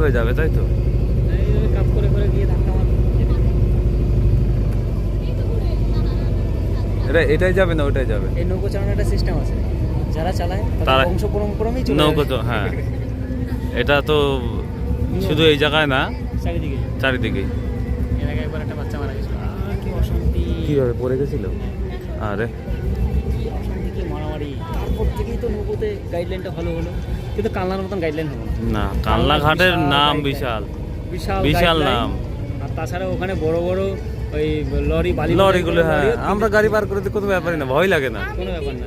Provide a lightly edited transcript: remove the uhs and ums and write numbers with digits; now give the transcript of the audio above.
এইভাবে যাবে তাই তো? এইভাবে কাপ করে করে গিয়ে ধাক্কা মারবে। এটাই যাবে না ওটাই যাবে? এই নৌকো চালানোর একটা সিস্টেম আছে, যারা চালায় তাদের তারা- বংশ পরম্পরামেই চলে নৌকো আসে। তো হ্যাঁ, এটা তো শুধু এই জায়গায় না, চারিদিকে। চারিদিকেই। এর আগে একবার একটা বাচ্চা মারা গেছিল, কি অশান্তি, কিভাবে পড়ে গেছিল? আরে কি অশান্তি, কি মারামারি। তারপর থেকেই তো নৌকোতে গাইডলাইনটা ভালো হলো, কিন্তু কালনার মতন গাইডলাইন হলো না। না, কালনা ঘাটের নাম বিশাল, বিশাল নাম। আর তাছাড়া ওখানে বড় বড় ওই লরি বালি লরিগুলো, হ্যাঁ আমরা গাড়ি পার করে তো কোনো ব্যাপারই না, ভয় লাগে না। কোনো ব্যাপার না।